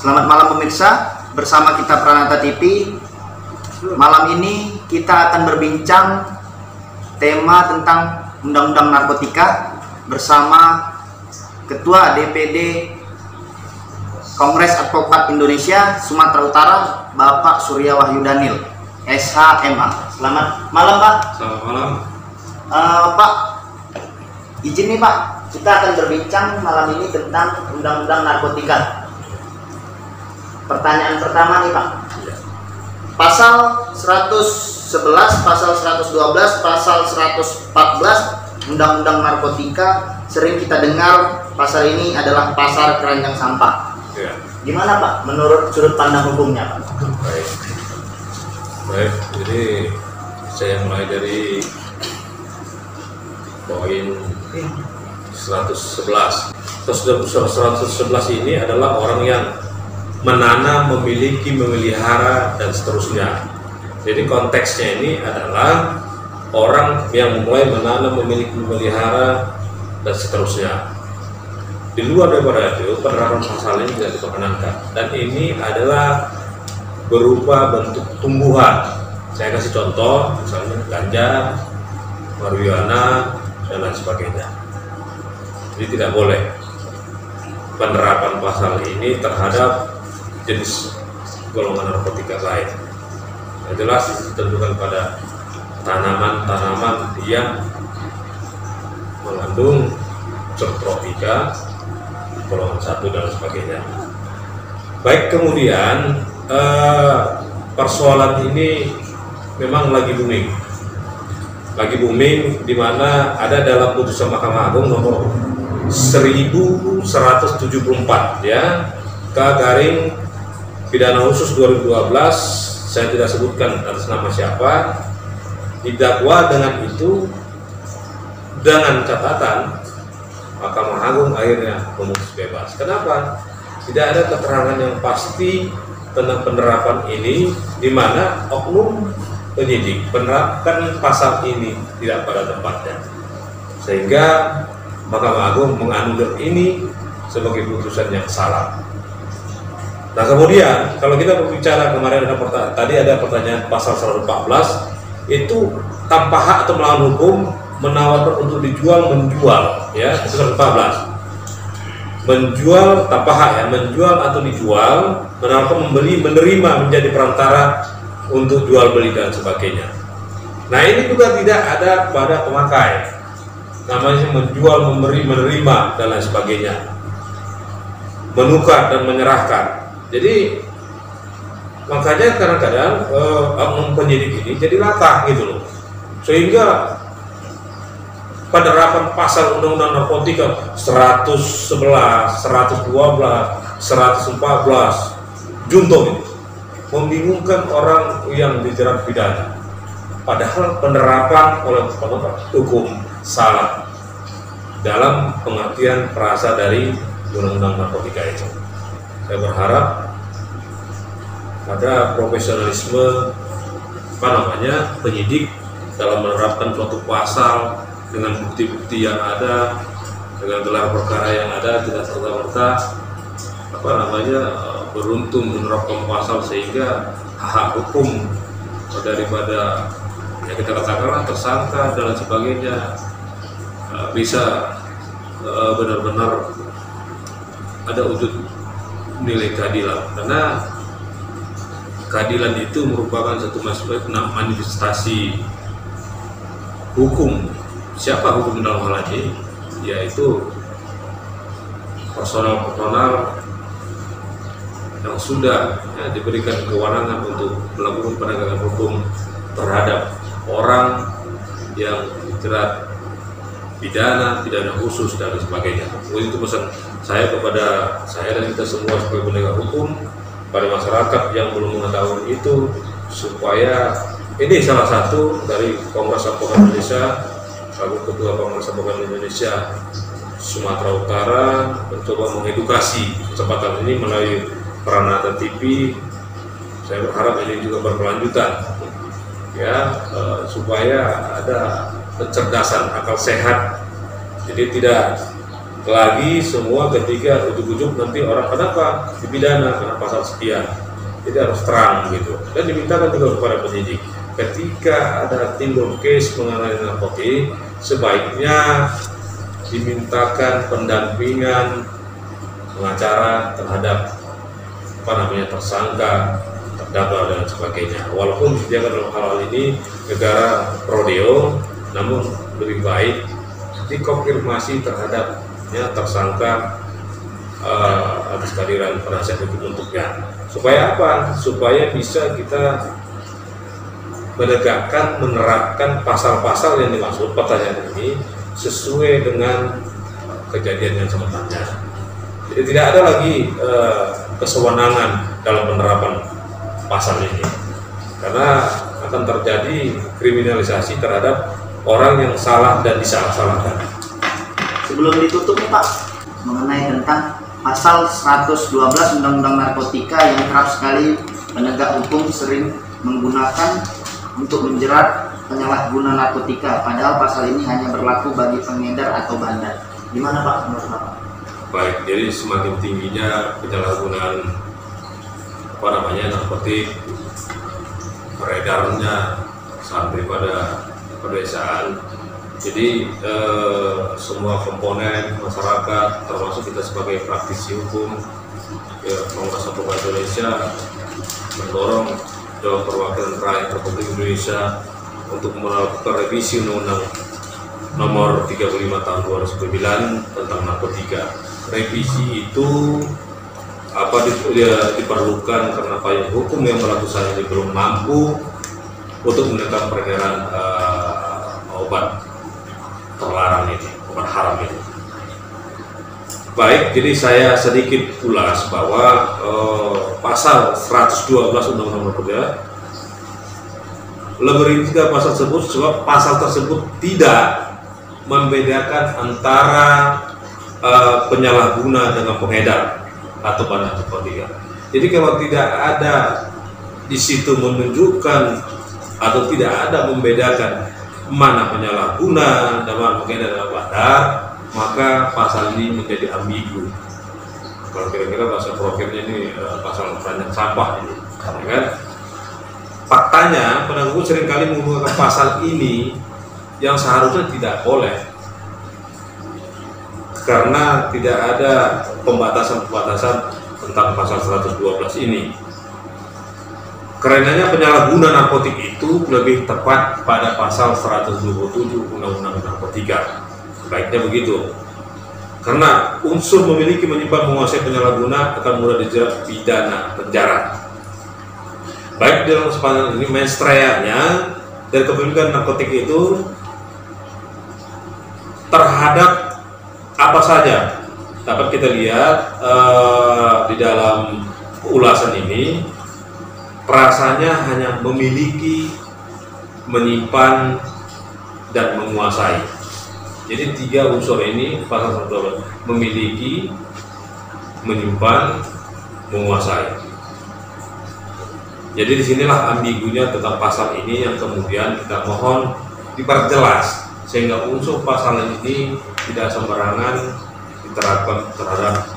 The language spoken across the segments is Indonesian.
Selamat malam pemirsa, bersama kita Pranata TV. Malam ini kita akan berbincang tema tentang Undang-Undang Narkotika bersama Ketua DPD Kongres Advokat Indonesia Sumatera Utara, Bapak Surya Wahyu Daniel, SHMA. Selamat malam Pak. Selamat malam. Pak, izin nih Pak, kita akan berbincang malam ini tentang Undang-Undang Narkotika. Pertanyaan pertama nih Pak, pasal 111, pasal 112, pasal 114 Undang-Undang Narkotika sering kita dengar pasal ini adalah pasal keranjang sampah. Ya. Gimana Pak menurut sudut pandang hukumnya Pak? Baik, jadi saya mulai dari poin 111. 111 ini adalah orang yang menanam, memiliki, memelihara, dan seterusnya. Jadi konteksnya ini adalah orang yang mulai menanam, memiliki, memelihara, dan seterusnya. Di luar daripada itu, penerapan pasal ini tidak diperkenankan. Dan ini adalah berupa bentuk tumbuhan. Saya kasih contoh, misalnya ganja, marijuana, dan lain sebagainya. Jadi tidak boleh penerapan pasal ini terhadap jenis golongan narkotika lain. Yang jelas ditentukan pada tanaman-tanaman yang mengandung subtropika, golongan 1 dan sebagainya. Baik, kemudian persoalan ini memang lagi booming. Lagi booming di mana ada dalam putusan Mahkamah Agung nomor 1174 ya, Garing Pidana Khusus 2012, saya tidak sebutkan atas nama siapa, didakwa dengan itu dengan catatan Mahkamah Agung akhirnya memutus bebas. Kenapa? Tidak ada keterangan yang pasti tentang penerapan ini, di mana oknum penyidik menerapkan pasal ini tidak pada tempatnya, sehingga Mahkamah Agung menganulir ini sebagai putusan yang salah. Nah, kemudian kalau kita berbicara kemarin tadi ada pertanyaan pasal 114, itu tanpa hak atau melawan hukum menawarkan untuk dijual, menjual, ya, itu 114. Menjual tanpa hak, ya, menjual atau dijual, menawarkan, membeli, menerima, menjadi perantara untuk jual beli dan sebagainya. Nah, ini juga tidak ada pada pemakai, namanya menjual, memberi, menerima dan lain sebagainya, menukar dan menyerahkan. Jadi makanya kadang-kadang oknum penyidik ini jadi latah gitu loh, sehingga penerapan pasal Undang-Undang Narkotika 111, 112, 114 junto gitu, membingungkan orang yang dijerat pidana, padahal penerapan oleh penegak hukum salah dalam pengertian perasa dari Undang-Undang Narkotika itu. Saya berharap ada profesionalisme penyidik dalam menerapkan suatu pasal dengan bukti-bukti yang ada, dengan gelar perkara yang ada, tidak serta-merta beruntun menerapkan pasal sehingga hak hukum daripada yang kita katakanlah tersangka dan sebagainya bisa benar-benar ada wujud nilai keadilan, karena keadilan itu merupakan satu manifestasi hukum. Siapa hukum dalam hal ini? Yaitu personal yang sudah diberikan kewenangan untuk melakukan penegakan hukum terhadap orang yang dijerat pidana khusus dan sebagainya. Itu pesan saya kepada saya dan kita semua sebagai penegak hukum, pada masyarakat yang belum mengetahui itu, supaya ini salah satu dari Kongres Advokat Indonesia, selaku Ketua Kongres Advokat Indonesia Sumatera Utara, mencoba mengedukasi kesempatan ini melalui Pranata TV. Saya berharap ini juga berkelanjutan, ya, supaya ada kecerdasan akal sehat. Jadi tidak lagi semua ketika ujuk-ujuk nanti orang kenapa dipidana karena pasal sekian, jadi harus terang gitu. Dan dimintakan juga kepada penyidik ketika ada timbul case mengenai narkotik, sebaiknya dimintakan pendampingan pengacara terhadap tersangka, terdakwa dan sebagainya. Walaupun disediakan dalam hal ini negara prodeo, namun lebih baik dikonfirmasi terhadap tersangka atas kehadiran penasihat hukum untuknya. Supaya apa? Supaya bisa kita menegakkan, menerapkan pasal-pasal yang dimaksud pertanyaan ini sesuai dengan kejadian yang sebenarnya. Jadi tidak ada lagi kesewenangan dalam penerapan pasal ini, karena akan terjadi kriminalisasi terhadap orang yang salah dan disalah-salahkan. Sebelum ditutup nih Pak, mengenai tentang pasal 112 Undang-Undang Narkotika yang kerap sekali penegak hukum sering menggunakan untuk menjerat penyalahguna narkotika, padahal pasal ini hanya berlaku bagi pengedar atau bandar. Gimana Pak menurut Bapak? Baik, jadi semakin tingginya penyalahgunaan narkotik, peredarnya sampai pada pedesaan. Jadi semua komponen masyarakat, termasuk kita sebagai praktisi hukum, Kongres Advokat Indonesia mendorong Dewan Perwakilan Rakyat Republik Indonesia untuk melakukan revisi Undang-Undang Nomor 35 Tahun 2009 tentang narkotika. Revisi itu diperlukan karena payung hukum yang berlaku saat ini belum mampu untuk menekan peredaran obat terlarang ini, obat haram ini. Baik, jadi saya sedikit ulas bahwa pasal 112 Undang-Undang Narkotika lebih rinci pasal tersebut sebab pasal tersebut tidak membedakan antara penyalahguna dengan pengedar atau bandar narkotika. Jadi kalau tidak ada di situ menunjukkan atau tidak ada membedakan mana penyalahguna dan mana pengedar dan bandar, maka pasal ini menjadi ambigu. Kalau kira-kira bahasa prokernya ini pasal peranjang sampah ini, kan? Faktanya penegak hukum seringkali menggunakan pasal ini yang seharusnya tidak boleh, karena tidak ada pembatasan-pembatasan tentang pasal 112 ini. Karenanya penyalahguna narkotik itu lebih tepat pada pasal 127 Undang-Undang Narkotika. Baiknya begitu. Karena unsur memiliki, menyimpan, menguasai, penyalahguna akan mudah dijerat pidana penjara. Baik dalam kesempatan ini menstreanya dari kepemilikan narkotik itu terhadap apa saja dapat kita lihat di dalam ulasan ini. Rasanya hanya memiliki, menyimpan, dan menguasai. Jadi tiga unsur ini pasal 112, memiliki, menyimpan, menguasai. Jadi disinilah ambigunya tentang pasal ini yang kemudian kita mohon diperjelas sehingga unsur pasal ini tidak sembarangan diterapkan terhadap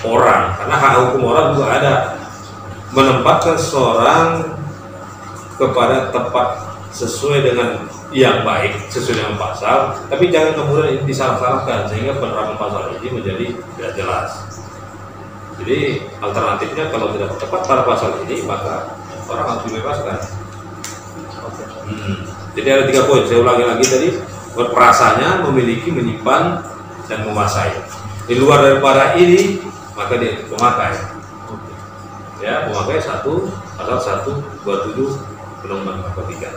orang, karena hak hukum orang juga ada. Menempatkan seseorang kepada tempat sesuai dengan yang baik, sesuai dengan pasal, tapi jangan kemudian ini disalah-salahkan sehingga penerapan pasal ini menjadi tidak jelas. Jadi alternatifnya kalau tidak tepat pada pasal ini maka orang harus dibebaskan. Jadi ada 3 poin, saya ulangi lagi tadi. Berperasanya, memiliki, menyimpan, dan menguasai. Di luar daripada ini maka dia memakai. Ya, memakai pasal 127 Undang-Undang Narkotika.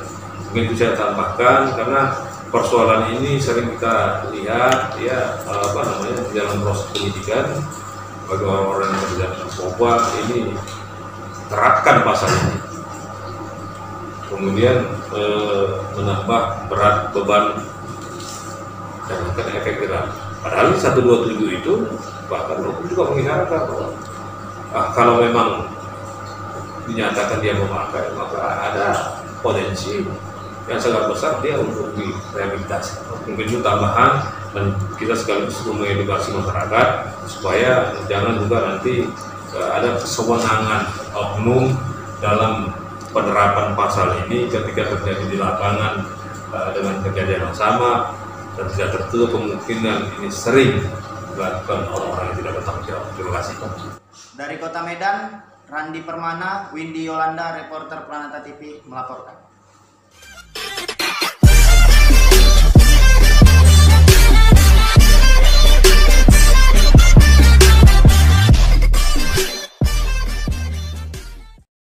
Mungkin itu saya tambahkan karena persoalan ini sering kita lihat ya di dalam proses penyidikan bagi orang-orang yang terlibat narkoba ini terapkan pasal ini, kemudian menambah berat beban dan akan efek jerah. Padahal 127 itu bahkan hukum juga mengisyaratkan bahwa kalau memang dinyatakan dia memakai, maka ada potensi yang sangat besar dia untuk direhabilitasi. Mungkin itu tambahan dan kita sekaligus mengedukasi masyarakat supaya jangan juga nanti ada kesewenangan oknum dalam penerapan pasal ini ketika terjadi di lapangan dengan kejadian yang sama, dan tidak tertutup kemungkinan ini sering dilakukan orang-orang yang tidak bertanggung jawab. Terima kasih. Dari Kota Medan, Randi Permana, Windy Yolanda, reporter Pranata TV melaporkan.